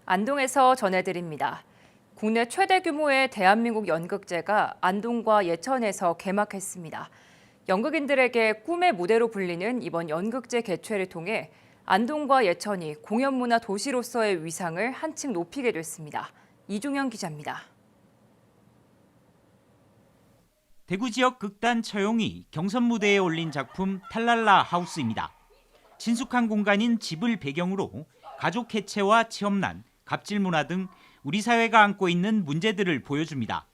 안동에서 전해드립니다. 국내 최대 규모의 대한민국 연극제가 안동과 예천에서 개막했습니다. 연극인들에게 꿈의 무대로 불리는 이번 연극제 개최를 통해 안동과 예천이 공연문화 도시로서의 위상을 한층 높이게 됐습니다. 이종현 기자입니다. 대구 지역 극단 처용이 경선 무대에 올린 작품 탈랄라 하우스입니다. 친숙한 공간인 집을 배경으로 가족 해체와 체험난, 갑질 문화 등 우리 사회가 안고 있는 문제들을 보여줍니다.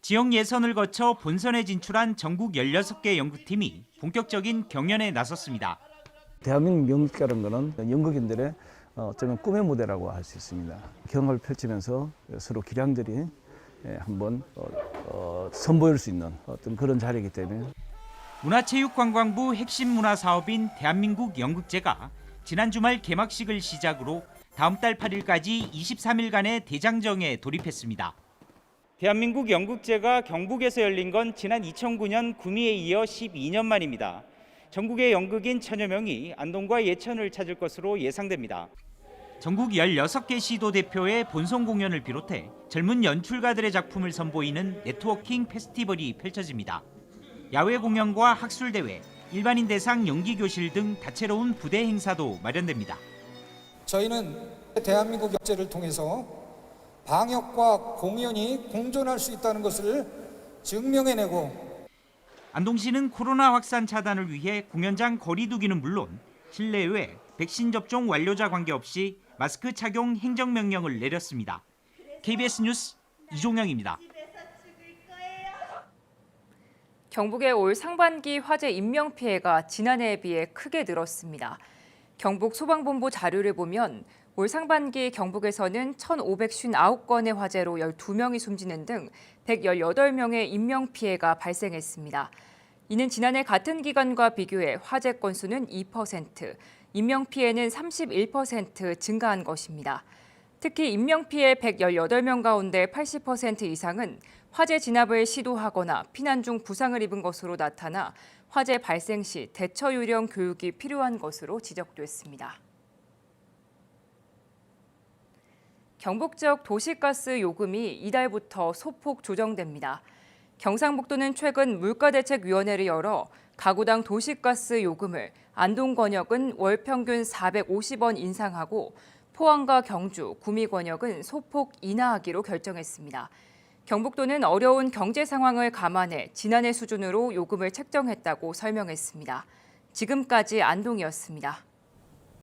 지역 예선을 거쳐 본선에 진출한 전국 16개 연극팀이 본격적인 경연에 나섰습니다. 대한민국 연극이라는 것은 연극인들의 어쩌면 꿈의 무대라고 할 수 있습니다. 경험을 펼치면서 서로 기량들이 한번 선보일 수 있는 어떤 그런 자리이기 때문에 문화체육관광부 핵심 문화 사업인 대한민국 연극제가 지난 주말 개막식을 시작으로 다음 달 8일까지 23일간의 대장정에 돌입했습니다. 대한민국 연극제가 경북에서 열린 건 지난 2009년 구미에 이어 12년 만입니다. 전국의 연극인 1000여 명이 안동과 예천을 찾을 것으로 예상됩니다. 전국 16개 시도 대표의 본선 공연을 비롯해 젊은 연출가들의 작품을 선보이는 네트워킹 페스티벌이 펼쳐집니다. 야외 공연과 학술대회, 일반인 대상 연기교실 등 다채로운 부대 행사도 마련됩니다. 저희는 대한민국 연극제를 통해서 방역과 공연이 공존할 수 있다는 것을 증명해내고 안동시는 코로나 확산 차단을 위해 공연장 거리 두기는 물론 실내외 백신 접종 완료자 관계없이 마스크 착용 행정명령을 내렸습니다. KBS 뉴스 이종영입니다. 경북의 올 상반기 화재 인명피해가 지난해에 비해 크게 늘었습니다. 경북 소방본부 자료를 보면 올 상반기 경북에서는 1,559건의 화재로 12명이 숨지는 등 118명의 인명피해가 발생했습니다. 이는 지난해 같은 기간과 비교해 화재 건수는 2%, 인명피해는 31% 증가한 것입니다. 특히 인명피해 118명 가운데 80% 이상은 화재 진압을 시도하거나 피난 중 부상을 입은 것으로 나타나 화재 발생 시 대처 요령 교육이 필요한 것으로 지적됐습니다. 경북 지역 도시가스 요금이 이달부터 소폭 조정됩니다. 경상북도는 최근 물가대책위원회를 열어 가구당 도시가스 요금을 안동 권역은 월 평균 450원 인상하고 포항과 경주, 구미 권역은 소폭 인하하기로 결정했습니다. 경북도는 어려운 경제 상황을 감안해 지난해 수준으로 요금을 책정했다고 설명했습니다. 지금까지 안동이었습니다.